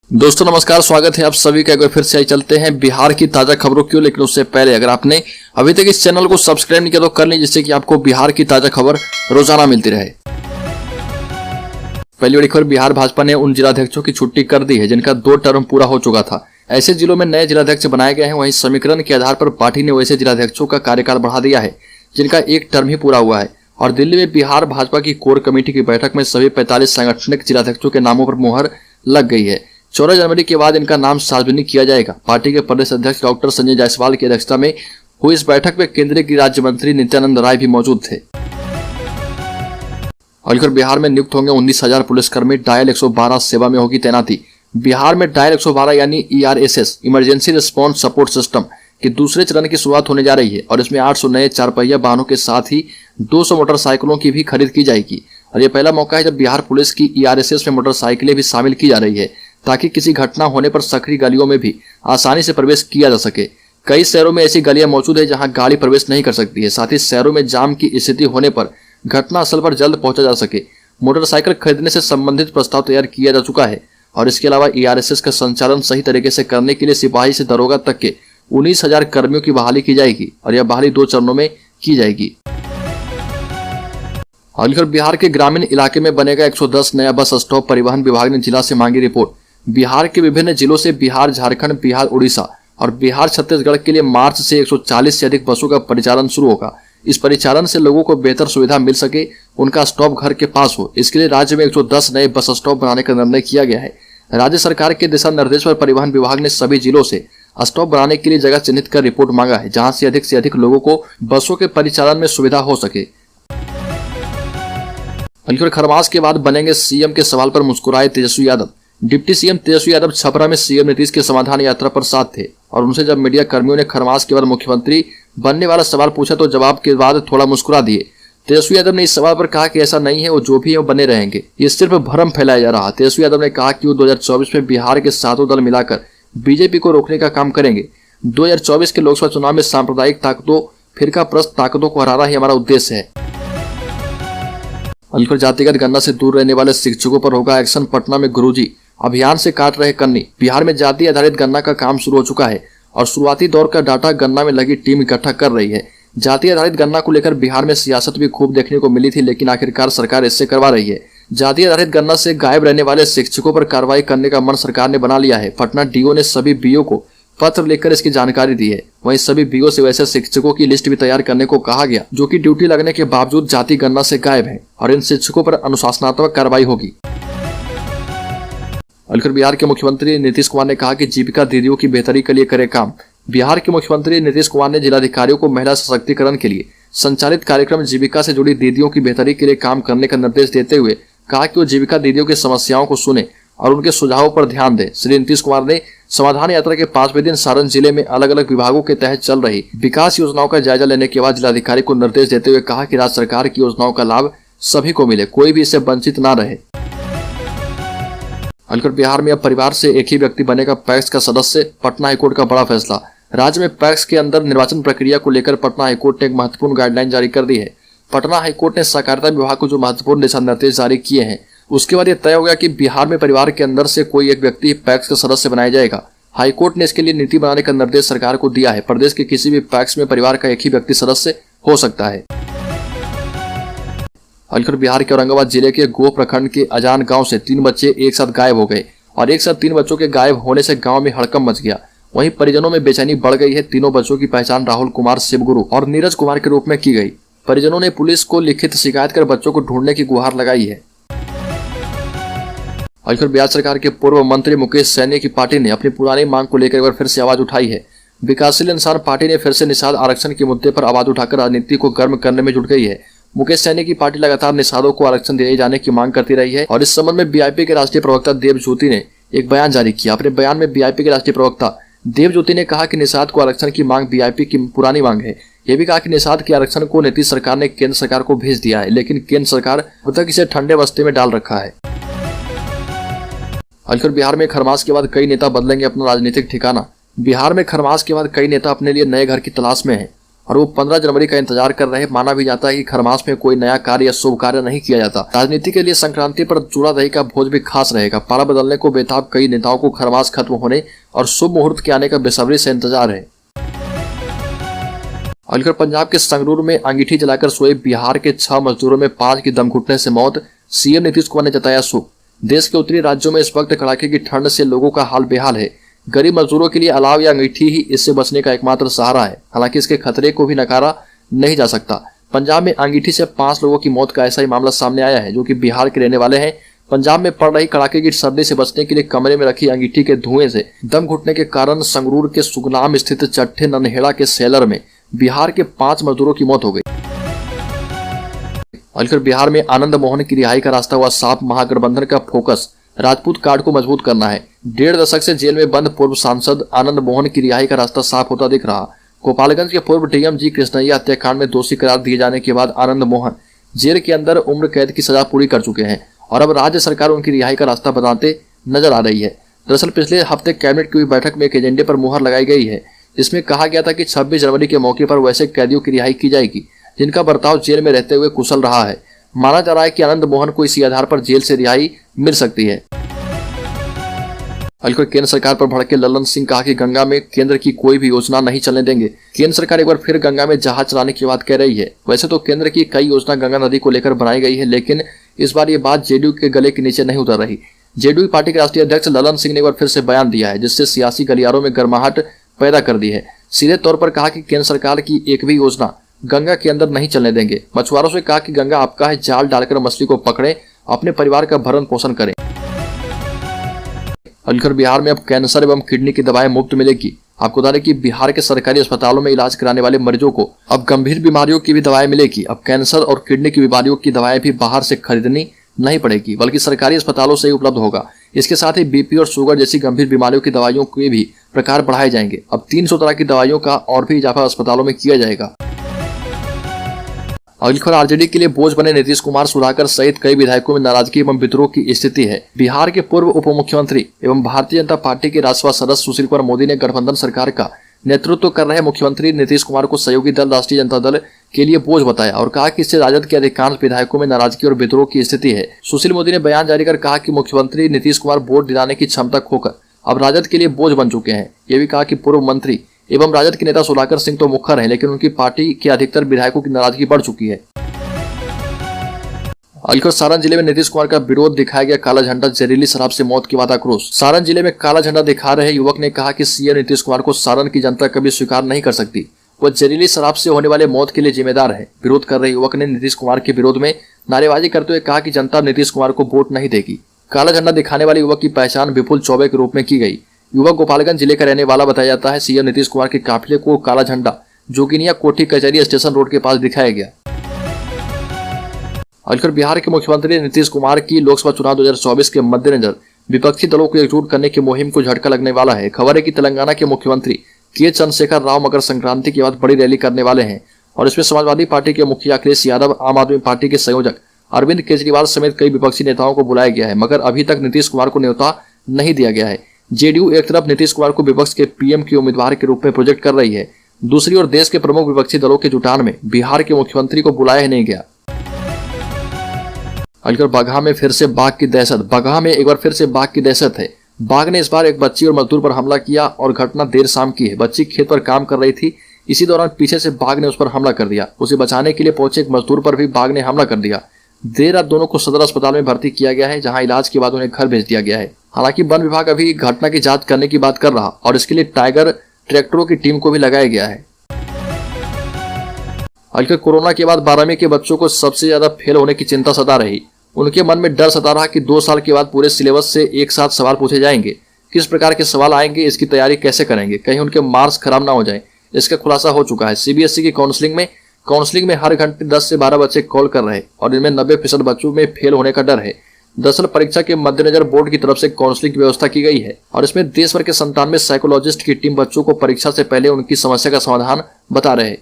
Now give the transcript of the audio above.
दोस्तों नमस्कार, स्वागत है आप सभी का। एक बार फिर से चलते हैं बिहार की ताजा खबरों की। लेकिन उससे पहले अगर आपने अभी तक इस चैनल को सब्सक्राइब नहीं किया तो कर लीजिए, जिससे कि आपको बिहार की ताजा खबर रोजाना मिलती रहे। पहली बड़ी खबर, बिहार भाजपा ने उन जिलाध्यक्षों की छुट्टी कर दी है जिनका 2 टर्म पूरा हो चुका था। ऐसे जिलों में नए जिलाध्यक्ष बनाए गए हैं। वहीं समीकरण के आधार पर पार्टी ने वैसे जिलाध्यक्षों का कार्यकाल बढ़ा दिया है जिनका 1 टर्म ही पूरा हुआ है। और दिल्ली में बिहार भाजपा की कोर कमेटी की बैठक में सभी 45 सांगठनिक जिलाध्यक्षों के नामों पर मुहर लग गई है। 14 जनवरी के बाद इनका नाम सार्वजनिक किया जाएगा। पार्टी के प्रदेश अध्यक्ष डॉक्टर संजय जायसवाल की अध्यक्षता में हुई इस बैठक में केंद्रीय गृह राज्य मंत्री नित्यानंद राय भी मौजूद थे। और बिहार में नियुक्त होंगे 19,000 पुलिसकर्मी। डायल 112 सेवा में होगी तैनाती। बिहार में डायल 112 यानी ERSS emergency response support system के दूसरे चरण की शुरुआत होने जा रही है। और इसमें 800 नए 4 पहिया वाहनों के साथ ही 200 मोटरसाइकिलों की भी खरीद की जाएगी। और यह पहला मौका है जब बिहार पुलिस की ERSS में मोटरसाइकिलें भी शामिल की जा रही है, ताकि किसी घटना होने पर सकरी गलियों में भी आसानी से प्रवेश किया जा सके। कई शहरों में ऐसी गलियां मौजूद है जहां गाड़ी प्रवेश नहीं कर सकती है। साथ ही शहरों में जाम की स्थिति होने पर घटनास्थल पर जल्द पहुंचा जा सके। मोटरसाइकिल खरीदने से संबंधित प्रस्ताव तैयार किया जा चुका है। और इसके अलावा ERSS का संचालन सही तरीके से करने के लिए सिपाही से दरोगा तक के 19,000 कर्मियों की बहाली की जाएगी। और यह बहाली 2 चरणों में की जाएगी। और बिहार के ग्रामीण इलाके में बनेगा 110 नया बस स्टॉप। परिवहन विभाग ने जिला से मांगी रिपोर्ट। बिहार के विभिन्न जिलों से बिहार, झारखंड, बिहार, उड़ीसा और बिहार छत्तीसगढ़ के लिए मार्च से 140 से अधिक बसों का परिचालन शुरू होगा। इस परिचालन से लोगों को बेहतर सुविधा मिल सके, उनका स्टॉप घर के पास हो, इसके लिए राज्य में 110 नए बस स्टॉप बनाने का निर्णय किया गया है। राज्य सरकार के दिशा निर्देश पर परिवहन विभाग ने सभी जिलों से स्टॉप बनाने के लिए जगह चिन्हित कर रिपोर्ट मांगा है, जहां से अधिक लोगों को बसों के परिचालन में सुविधा हो सके। खरमास के बाद बनेंगे सीएम के सवाल पर मुस्कुराए तेजस्वी यादव। डिप्टी सीएम तेजस्वी यादव छपरा में सीएम नीतीश के समाधान यात्रा पर साथ थे। और उनसे जब मीडिया कर्मियों ने खरमास के बाद मुख्यमंत्री बनने वाला सवाल पूछा तो जवाब के बाद थोड़ा मुस्कुरा दिए। तेजस्वी यादव ने इस सवाल पर कहा कि ऐसा नहीं है, वो जो भी है वो बने रहेंगे, ये सिर्फ भ्रम फैलाया जा रहा। तेजस्वी यादव ने कहा कि वो 2024 में बिहार के 7 दल मिलाकर बीजेपी को रोकने का काम करेंगे। 2024 के लोकसभा चुनाव में सांप्रदायिक ताकतों, फिरकाप्रस्त ताकतों को हराना ही हमारा उद्देश्य है। जातिगत गणना से दूर रहने वाले शिक्षकों पर होगा एक्शन। पटना में गुरुजी अभियान से काट रहे कन्नी। बिहार में जाति आधारित गणना का काम शुरू हो चुका है और शुरुआती दौर का डाटा गणना में लगी टीम इकट्ठा कर रही है। जाति आधारित गणना को लेकर बिहार में सियासत भी खूब देखने को मिली थी, लेकिन आखिरकार सरकार इससे करवा रही है। जाति आधारित गणना से गायब रहने वाले शिक्षकों पर कार्रवाई करने का मन सरकार ने बना लिया है। पटना डीओ ने सभी बीओ को पत्र लिखकर इसकी जानकारी दी है। वहीं सभी बीओ से वैसे शिक्षकों की लिस्ट भी तैयार करने को कहा गया जो कि ड्यूटी लगने के बावजूद जाति गणना से गायब है, और इन शिक्षकों पर अनुशासनात्मक कार्रवाई होगी। बिहार के मुख्यमंत्री नीतीश कुमार ने कहा कि जीविका दीदियों की बेहतरी के लिए करे काम। बिहार के मुख्यमंत्री नीतीश कुमार ने जिलाधिकारियों को महिला सशक्तिकरण के लिए संचालित कार्यक्रम जीविका से जुड़ी दीदियों की बेहतरी के लिए काम करने का निर्देश देते हुए कहा कि वो जीविका दीदियों की समस्याओं को सुने और उनके सुझावों पर ध्यान दें। श्री नीतीश कुमार ने समाधान यात्रा के 5वें दिन सारण जिले में अलग अलग विभागों के तहत चल रही विकास योजनाओं का जायजा लेने के बाद जिलाधिकारी को निर्देश देते हुए कहा कि राज्य सरकार की योजनाओं का लाभ सभी को मिले, कोई भी इससे वंचित न रहे। बिहार में अब परिवार से एक ही व्यक्ति बनेगा पैक्स का सदस्य। पटना हाईकोर्ट का बड़ा फैसला। राज्य में पैक्स के अंदर निर्वाचन प्रक्रिया को लेकर पटना हाईकोर्ट ने एक महत्वपूर्ण गाइडलाइन जारी कर दी है। पटना हाईकोर्ट ने सहकारिता विभाग को जो महत्वपूर्ण दिशा निर्देश जारी किए हैं, उसके बाद यह तय हो गया कि बिहार में परिवार के अंदर से कोई एक व्यक्ति पैक्स का सदस्य बनाया जाएगा। हाईकोर्ट ने इसके लिए नीति बनाने का निर्देश सरकार को दिया है। प्रदेश के किसी भी पैक्स में परिवार का एक ही व्यक्ति सदस्य हो सकता है। बिहार के औरंगाबाद जिले के गोह प्रखंड के अजान गांव से 3 बच्चे एक साथ गायब हो गए और एक साथ 3 बच्चों के गायब होने से गांव में हड़कंप मच गया। वहीं परिजनों में बेचैनी बढ़ गई है। तीनों बच्चों की पहचान राहुल कुमार, शिवगुरु और नीरज कुमार के रूप में की गई। परिजनों ने पुलिस को लिखित शिकायत कर बच्चों को ढूंढने की गुहार लगाई है। बिहार सरकार के पूर्व मंत्री मुकेश सैनी की पार्टी ने अपनी पुरानी मांग को लेकर एक बार फिर से आवाज उठाई है। विकासशील इंसान पार्टी ने फिर से निषाद आरक्षण के मुद्दे पर आवाज उठाकर राजनीति को गर्म करने में जुट गई है। मुकेश सैनी की पार्टी लगातार निषादों को आरक्षण दिए जाने की मांग करती रही है और इस संबंध में बीआईपी के राष्ट्रीय प्रवक्ता देव ज्योति ने एक बयान जारी किया। अपने बयान में बीआईपी के राष्ट्रीय प्रवक्ता देव ज्योति ने कहा कि निषाद को आरक्षण की मांग बीआईपी की पुरानी मांग है। यह भी कहा कि निषाद के आरक्षण को नीतीश सरकार ने केंद्र सरकार को भेज दिया है, लेकिन केंद्र सरकार अब तक इसे ठंडे बस्ते में डाल रखा है। बिहार में खरमास के बाद कई नेता बदलेंगे अपना राजनीतिक ठिकाना। बिहार में खरमास के बाद कई नेता अपने लिए नए घर की तलाश में हैं और वो 15 जनवरी का इंतजार कर रहे हैं। माना भी जाता है कि खरमास में कोई नया कार्य या शुभ कार्य नहीं किया जाता। राजनीति के लिए संक्रांति पर चूड़ा दही का भोज भी खास रहेगा। पाला बदलने को बेताब कई नेताओं को खरमास खत्म होने और शुभ मुहूर्त के आने का बेसब्री से इंतजार है। और पंजाब के संगरूर में अंगीठी जलाकर सोए बिहार के 6 मजदूरों में 5 की दम घुटने से मौत। सीएम नीतीश कुमार ने जताया शोक। देश के उत्तरी राज्यों में इस वक्त कड़ाके की ठंड से लोगों का हाल बेहाल है। गरीब मजदूरों के लिए अलाव या अंगीठी ही इससे बचने का एकमात्र सहारा है। हालांकि इसके खतरे को भी नकारा नहीं जा सकता। पंजाब में अंगीठी से 5 लोगों की मौत का ऐसा ही मामला सामने आया है, जो कि बिहार के रहने वाले हैं। पंजाब में पड़ रही कड़ाके की सर्दी से बचने के लिए कमरे में रखी अंगीठी के धुएं से दम घुटने के कारण संगरूर के सुगनाम स्थित चट्टे ननहेड़ा के सेलर में बिहार के 5 मजदूरों की मौत हो गई। और बिहार में आनंद मोहन की रिहाई का रास्ता हुआ साफ। महागठबंधन का फोकस राजपूत कार्ड को मजबूत करना है। 1.5 दशक से जेल में बंद पूर्व सांसद आनंद मोहन की रिहाई का रास्ता साफ होता दिख रहा। गोपालगंज के पूर्व डीएम जी कृष्णैया हत्याकांड में दोषी करार दिए जाने के बाद आनंद मोहन जेल के अंदर उम्र कैद की सजा पूरी कर चुके हैं और अब राज्य सरकार उनकी रिहाई का रास्ता बताते नजर आ रही है। दरअसल पिछले हफ्ते कैबिनेट की हुई बैठक में एक एजेंडे पर मुहर लगाई गई है, जिसमें कहा गया था कि 26 जनवरी के मौके पर वैसे कैदियों की रिहाई की जाएगी जिनका बर्ताव जेल में रहते हुए कुशल रहा है। माना जा रहा है कि आनंद मोहन को इसी आधार पर जेल से रिहाई मिल सकती है। केंद्र सरकार पर भड़के ललन सिंह कहा कि गंगा में केंद्र की कोई भी योजना नहीं चलने देंगे। केंद्र सरकार एक बार फिर गंगा में जहाज चलाने की बात कह रही है। वैसे तो केंद्र की कई योजना गंगा नदी को लेकर बनाई गई है, लेकिन इस बार ये बात जेडीयू के गले के नीचे नहीं उतर रही। जेडीयू पार्टी के राष्ट्रीय अध्यक्ष ललन सिंह ने एक बार फिर से बयान दिया है, जिससे सियासी गलियारों में गर्माहट पैदा कर दी है। सीधे तौर पर कहा कि केंद्र सरकार की एक भी योजना गंगा के अंदर नहीं चलने देंगे। मछुआरों से कहा कि गंगा आपका है, जाल डालकर मछली को पकड़े, अपने परिवार का भरण पोषण करें। बिहार में अब कैंसर एवं किडनी की दवाएं मुफ्त मिलेगी। आपको बता दें कि बिहार के सरकारी अस्पतालों में इलाज कराने वाले मरीजों को अब गंभीर बीमारियों की भी दवाएं मिलेगी। अब कैंसर और किडनी की बीमारियों की दवाएं भी बाहर से खरीदनी नहीं पड़ेगी, बल्कि सरकारी अस्पतालों से ही उपलब्ध होगा। इसके साथ ही बीपी और शुगर जैसी गंभीर बीमारियों की दवाइयों के भी प्रकार बढ़ाए जाएंगे। अब 300 तरह की दवाइयों का और भी इजाफा अस्पतालों में किया जाएगा। और आरजेडी के लिए बोझ बने नीतीश कुमार, सुधाकर सहित कई विधायकों में नाराजगी एवं विद्रोह की स्थिति है। बिहार के पूर्व उप मुख्यमंत्री एवं भारतीय जनता पार्टी के राज्यसभा सदस्य सुशील कुमार मोदी ने गठबंधन सरकार का नेतृत्व कर रहे मुख्यमंत्री नीतीश कुमार को सहयोगी दल राष्ट्रीय जनता दल के लिए बोझ बताया और कहा कि इससे राजद के अधिकांश विधायकों में नाराजगी और विद्रोह की स्थिति है। सुशील मोदी ने बयान जारी कर कहा कि मुख्यमंत्री नीतीश कुमार वोट दिलाने की क्षमता खोकर अब राजद के लिए बोझ बन चुके हैं। ये भी कहा कि पूर्व मंत्री एवं राजद के नेता सुधाकर सिंह तो मुखर हैं, लेकिन उनकी पार्टी के अधिकतर विधायकों की नाराजगी बढ़ चुकी है। सारण जिले में नीतीश कुमार का विरोध दिखाया गया। काला झंडा, जहरीली शराब से मौत के बाद आक्रोश। सारण जिले में काला झंडा दिखा रहे युवक ने कहा कि सीएम नीतीश कुमार को सारण की जनता कभी स्वीकार नहीं कर सकती। वह जहरीली शराब से होने वाले मौत के लिए जिम्मेदार है। विरोध कर रहे युवक ने नीतीश कुमार के विरोध में नारेबाजी करते हुए कहा कि जनता नीतीश कुमार को वोट नहीं देगी। काला झंडा दिखाने वाले युवक की पहचान विपुल चौबे के रूप में की गई। युवक गोपालगंज जिले का रहने वाला बताया जाता है। सीएम नीतीश कुमार के काफिले को काला झंडा जोगिनिया कोठी कचहरी स्टेशन रोड के पास दिखाया गया। और बिहार के मुख्यमंत्री नीतीश कुमार की लोकसभा चुनाव 2024 के मद्देनजर विपक्षी दलों को एकजुट करने की मुहिम को झटका लगने वाला है। खबर है कि तेलंगाना के मुख्यमंत्री के चंद्रशेखर राव मकर संक्रांति के बाद बड़ी रैली करने वाले हैं और इसमें समाजवादी पार्टी के मुखिया अखिलेश यादव, आम आदमी पार्टी के संयोजक अरविंद केजरीवाल समेत कई विपक्षी नेताओं को बुलाया गया है, मगर अभी तक नीतीश कुमार को न्योता नहीं दिया गया है। जेडीयू एक तरफ नीतीश कुमार को विपक्ष के पीएम के उम्मीदवार के रूप में प्रोजेक्ट कर रही है, दूसरी ओर देश के प्रमुख विपक्षी दलों के जुटान में बिहार के मुख्यमंत्री को बुलाया ही नहीं गया। बगहा में फिर से बाघ की दहशत। बगहा में एक बार फिर से बाघ की दहशत है। बाघ ने इस बार एक बच्ची और मजदूर पर हमला किया और घटना देर शाम की है। बच्ची खेत पर काम कर रही थी, इसी दौरान पीछे से बाघ ने उस पर हमला कर दिया। उसे बचाने के लिए पहुंचे एक मजदूर पर भी बाघ ने हमला कर दिया। देर रात दोनों को सदर अस्पताल में भर्ती किया गया है, जहां इलाज के बाद उन्हें घर भेज दिया गया है। हालांकि वन विभाग अभी घटना की जांच करने की बात कर रहा और इसके लिए टाइगर ट्रैक्टरों की टीम को भी लगाया गया है। कोरोना के बाद 12वीं के बच्चों को सबसे ज्यादा फेल होने की चिंता सता रही। उनके मन में डर सता रहा कि 2 साल के बाद पूरे सिलेबस से एक साथ सवाल पूछे जाएंगे। किस प्रकार के सवाल आएंगे, इसकी तैयारी कैसे करेंगे, कहीं उनके मार्क्स खराब ना हो जाए, इसका खुलासा हो चुका है। सीबीएसई की काउंसलिंग में हर घंटे 10 से 12 बच्चे कॉल कर रहे हैं और इनमें 90% बच्चों में फेल होने का डर है। दरअसल परीक्षा के मद्देनजर बोर्ड की तरफ से काउंसलिंग की व्यवस्था की गई है और इसमें देश भर के 97 साइकोलॉजिस्ट की टीम बच्चों को परीक्षा से पहले उनकी समस्या का समाधान बता रहे हैं।